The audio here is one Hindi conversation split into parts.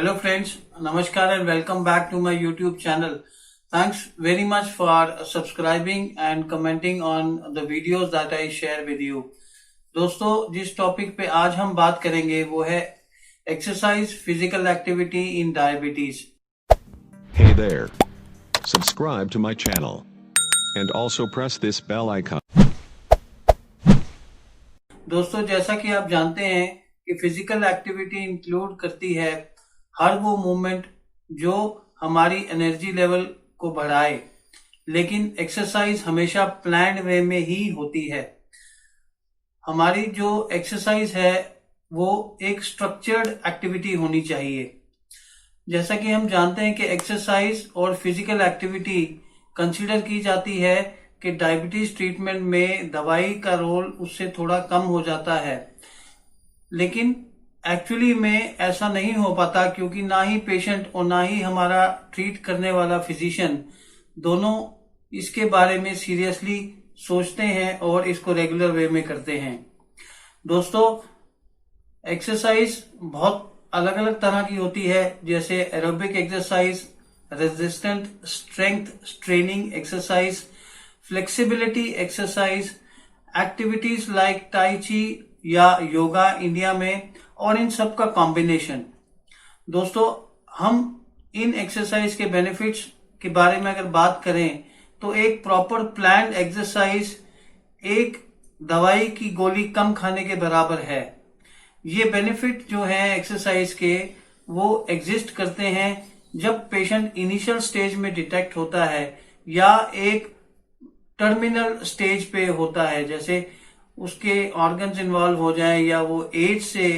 Hello friends, Namaskar and welcome back to my YouTube channel. Thanks very much for subscribing and commenting on the videos that I share with you. दोस्तों जिस टॉपिक पे आज हम बात करेंगे वो है exercise physical activity in diabetes. Hey there. Subscribe to my channel. And also press this bell icon. दोस्तों जैसा कि आप जानते हैं कि फिजिकल एक्टिविटी इंक्लूड करती है हर वो मूवमेंट जो हमारी एनर्जी लेवल को बढ़ाए, लेकिन एक्सरसाइज हमेशा प्लान्ड वे में ही होती है. हमारी जो एक्सरसाइज है वो एक स्ट्रक्चर्ड एक्टिविटी होनी चाहिए. जैसा कि हम जानते हैं कि एक्सरसाइज और फिजिकल एक्टिविटी कंसीडर की जाती है कि डायबिटीज ट्रीटमेंट में दवाई का रोल उससे थोड़ा कम हो जाता है, लेकिन एक्चुअली में ऐसा नहीं हो पाता, क्योंकि ना ही पेशेंट और ना ही हमारा ट्रीट करने वाला फिजिशियन दोनों इसके बारे में सीरियसली सोचते हैं और इसको रेगुलर वे में करते हैं. दोस्तों एक्सरसाइज बहुत अलग अलग तरह की होती है, जैसे aerobic exercise, resistant strength training exercise, flexibility exercise, activities like tie ची या योगा इंडिया में, और इन सब का कॉम्बिनेशन. दोस्तों हम इन एक्सरसाइज के बेनिफिट्स के बारे में अगर बात करें तो एक प्रॉपर प्लान्ड एक्सरसाइज एक दवाई की गोली कम खाने के बराबर है. ये बेनिफिट जो है एक्सरसाइज के वो एग्जिस्ट करते हैं जब पेशेंट इनिशियल स्टेज में डिटेक्ट होता है या एक टर्मिनल स्टेज पे होता है, जैसे उसके ऑर्गन्स इन्वॉल्व हो जाए या वो एज से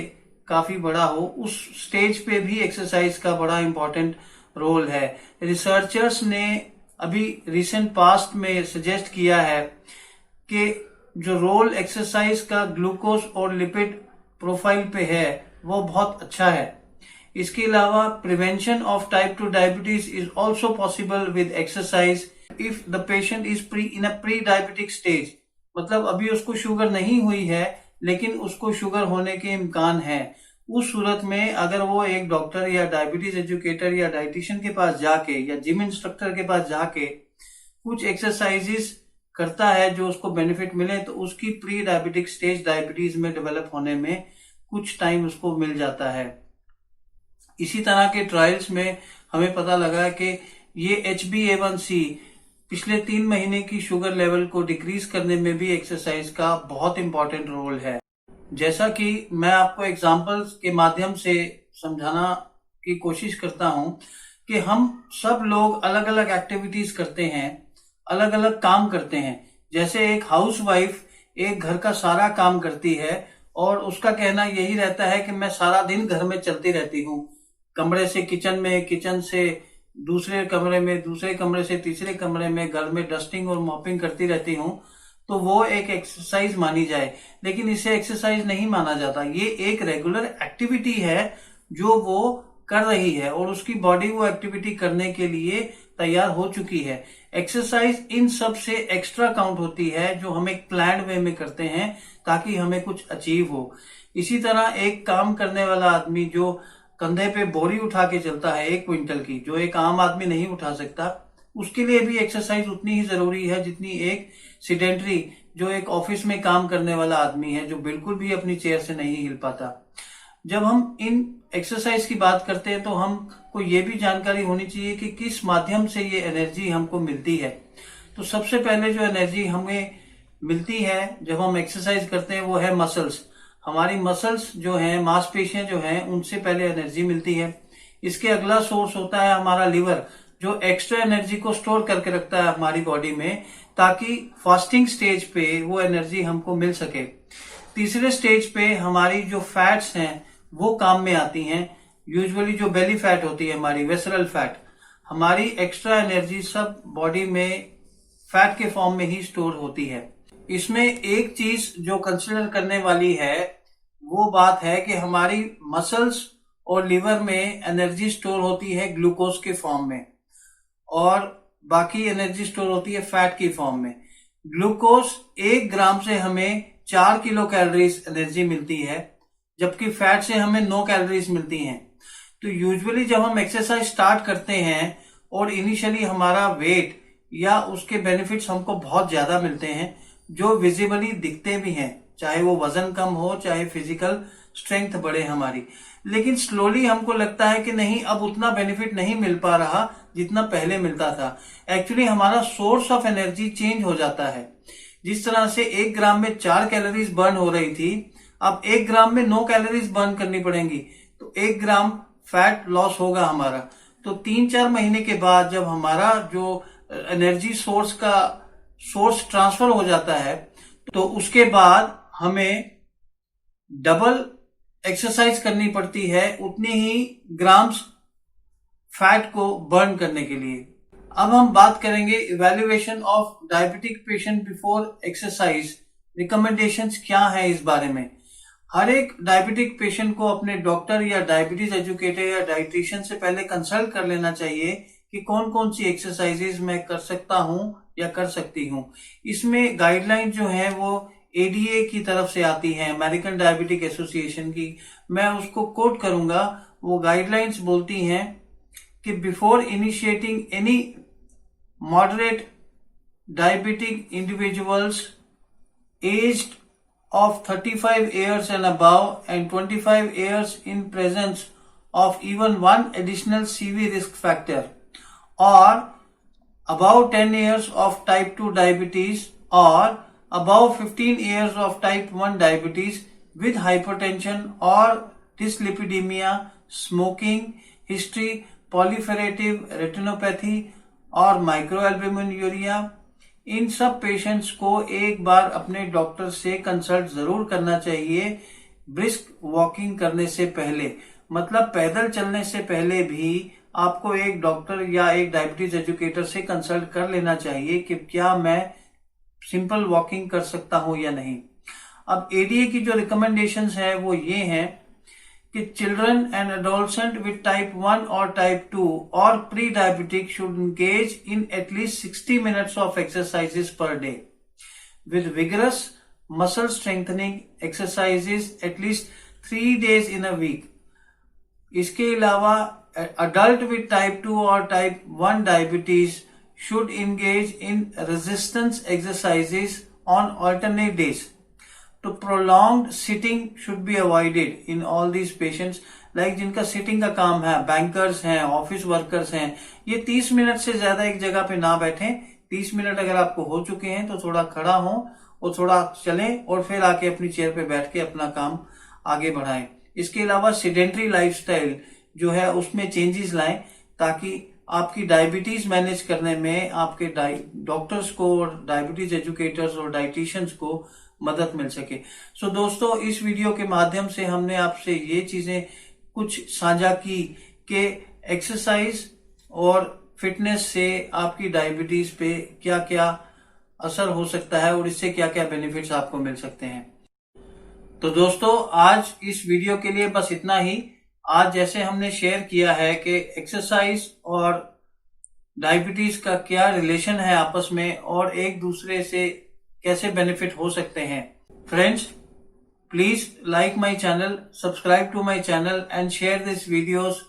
काफी बड़ा हो. उस स्टेज पे भी एक्सरसाइज का बड़ा इंपॉर्टेंट रोल है. रिसर्चर्स ने अभी रिसेंट पास्ट में सजेस्ट किया है कि जो रोल एक्सरसाइज का ग्लूकोज और लिपिड प्रोफाइल पे है वो बहुत अच्छा है. इसके अलावा prevention of type 2 diabetes is also possible with exercise if the patient is in a pre diabetic stage. मतलब अभी उसको शुगर नहीं हुई है लेकिन उसको शुगर होने के इम्कान है. उस सूरत में अगर वो एक डॉक्टर या डायबिटीज एजुकेटर या डाइटिशियन के पास जाके या जिम इंस्ट्रक्टर के पास जाके कुछ एक्सरसाइजेस करता है जो उसको बेनिफिट मिले, तो उसकी प्री डायबिटिक स्टेज डायबिटीज में डेवलप होने में कुछ टाइम उसको मिल जाता है. इसी तरह के ट्रायल्स में हमें पता लगा कि ये HbA1c पिछले 3 महीने की शुगर लेवल को डिक्रीज करने में भी एक्सरसाइज का बहुत इंपॉर्टेंट रोल है. जैसा कि मैं आपको एग्जांपल्स के माध्यम से समझाना की कोशिश करता हूं कि हम सब लोग अलग अलग एक्टिविटीज करते हैं, अलग अलग काम करते हैं. जैसे एक हाउसवाइफ एक घर का सारा काम करती है और उसका कहना यही रहता है कि मैं सारा दिन घर में चलती रहती हूँ, कमरे से किचन में, किचन से दूसरे कमरे में, दूसरे कमरे से तीसरे कमरे में, घर में डस्टिंग और मॉपिंग करती रहती हूँ, तो वो एक एक्सरसाइज मानी जाए. लेकिन इसे एक्सरसाइज नहीं माना जाता. ये एक रेगुलर एक्टिविटी है जो वो कर रही है और उसकी बॉडी वो एक्टिविटी करने के लिए तैयार हो चुकी है. एक्सरसाइज इन सब से एक्स्ट्रा काउंट होती है जो हम एक प्लान्ड वे में करते हैं ताकि हमें कुछ अचीव हो. इसी तरह एक काम करने वाला आदमी जो कंधे पे बोरी उठा के चलता है 1 क्विंटल की, जो एक आम आदमी नहीं उठा सकता, उसके लिए भी एक्सरसाइज उतनी ही जरूरी है जितनी एक सिडेंटरी जो एक ऑफिस में काम करने वाला आदमी है जो बिल्कुल भी अपनी चेयर से नहीं हिल पाता. जब हम इन एक्सरसाइज की बात करते हैं तो हमको ये भी जानकारी होनी चाहिए कि किस माध्यम से ये एनर्जी हमको मिलती है. तो सबसे पहले जो एनर्जी हमें मिलती है जब हम एक्सरसाइज करते हैं वो है मसल्स. हमारी मसल्स जो हैं, मांसपेशियां जो हैं, उनसे पहले एनर्जी मिलती है. इसके अगला सोर्स होता है हमारा लिवर, जो एक्स्ट्रा एनर्जी को स्टोर करके रखता है हमारी बॉडी में ताकि फास्टिंग स्टेज पे वो एनर्जी हमको मिल सके. तीसरे स्टेज पे हमारी जो फैट्स हैं वो काम में आती हैं. यूजुअली जो बेली फैट होती है हमारी, वेसरल फैट, हमारी एक्स्ट्रा एनर्जी सब बॉडी में फैट के फॉर्म में ही स्टोर होती है. इसमें एक चीज जो कंसिडर करने वाली है वो बात है कि हमारी मसल्स और लिवर में एनर्जी स्टोर होती है ग्लूकोज के फॉर्म में और बाकी एनर्जी स्टोर होती है फैट की फॉर्म में. ग्लूकोज 1 ग्राम से हमें 4 किलो कैलोरीज एनर्जी मिलती है, जबकि फैट से हमें 9 कैलोरीज मिलती हैं. तो यूजुअली जब हम एक्सरसाइज स्टार्ट करते हैं और इनिशियली हमारा वेट या उसके बेनिफिट्स हमको बहुत ज्यादा मिलते हैं, जो विजिबली दिखते भी हैं, चाहे वो वजन कम हो, चाहे फिजिकल स्ट्रेंथ बढ़े हमारी, लेकिन स्लोली हमको लगता है कि नहीं, अब उतना बेनिफिट नहीं मिल पा रहा जितना पहले मिलता था। एक्चुअली हमारा सोर्स ऑफ एनर्जी चेंज हो जाता है। जिस तरह से 1 ग्राम में 4 कैलोरीज बर्न हो रही थी, अब 1 ग्राम में 9 कैलोरीज बर्न करनी पड़ेंगी, तो 1 ग्राम फैट लॉस होगा हमारा। तो 3-4 महीने के बाद जब हमारा जो एनर्जी सोर्स का सोर्स ट्रांसफर हो जाता है, तो उसके बाद हमें डबल एक्सरसाइज करनी पड़ती है उतनी ही ग्राम्स फैट को बर्न करने के लिए। अब हम बात करेंगे evaluation of diabetic patient before exercise. Recommendations क्या है इस बारे में? हर एक डायबिटिक पेशेंट को अपने डॉक्टर या डायबिटीज एजुकेटर या डाइटिशियन से पहले कंसल्ट कर लेना चाहिए कि कौन कौन सी एक्सरसाइजेज मैं कर सकता हूं या कर सकती हूं। इसमें गाइडलाइन जो है वो एडीए की तरफ से आती है, अमेरिकन डायबिटिक एसोसिएशन की। मैं उसको कोट करूंगा। वो गाइडलाइंस बोलती हैं कि before initiating any moderate diabetic individuals aged of 35 years and above and 25 years in presence of even one additional CV risk factor, or above 10 years of type 2 diabetes, or above 15 years of type 1 diabetes with hypertension or dyslipidemia, smoking history, proliferative retinopathy और माइक्रोएल्ब्यूमिनुरिया। इन सब पेशेंट्स को एक बार अपने डॉक्टर से कंसल्ट जरूर करना चाहिए ब्रिस्क वॉकिंग करने से पहले। मतलब पैदल चलने से पहले भी आपको एक डॉक्टर या एक डायबिटीज एजुकेटर से कंसल्ट कर लेना चाहिए कि क्या मैं सिंपल वॉकिंग कर सकता हूं या नहीं। अब एडीए की जो रिकमेंडेशंस है वो ये हैं कि children and adolescent with type 1 और टाइप 2 और pre diabetic should engage in at least 60 minutes of exercises per day with vigorous muscle strengthening exercises at least 3 days in a week. इसके अलावा adult with type 2 और type 1 diabetes should engage in resistance exercises on alternate days. तो prolonged sitting should be avoided in all these patients, like जिनका सिटिंग का काम है, बैंकर्स हैं, ऑफिस वर्कर्स हैं, ये 30 मिनट से ज्यादा एक जगह पे ना बैठें। 30 मिनट अगर आपको हो चुके हैं तो थोड़ा खड़ा हो और थोड़ा चलें और फिर आके अपनी चेयर पे बैठ के अपना काम आगे बढ़ाएं। इसके अलावा सीडेंट्री लाइफस्टाइल जो है उसमें चेंजेस लाएं ताकि आपकी डायबिटीज मैनेज करने में आपके डॉक्टर्स को और डायबिटीज एजुकेटर्स और डाइटिशियंस को मदद मिल सके। सो दोस्तों, इस वीडियो के माध्यम से हमने आपसे ये चीजें कुछ साझा की कि एक्सरसाइज और फिटनेस से आपकी डायबिटीज पे क्या क्या असर हो सकता है और इससे क्या क्या बेनिफिट्स आपको मिल सकते हैं। तो दोस्तों, आज इस वीडियो के लिए बस इतना ही। आज जैसे हमने शेयर किया है कि एक्सरसाइज और डायबिटीज का क्या रिलेशन है आपस में और एक दूसरे से कैसे बेनिफिट हो सकते हैं। Friends, please like my channel, subscribe to my channel and share these videos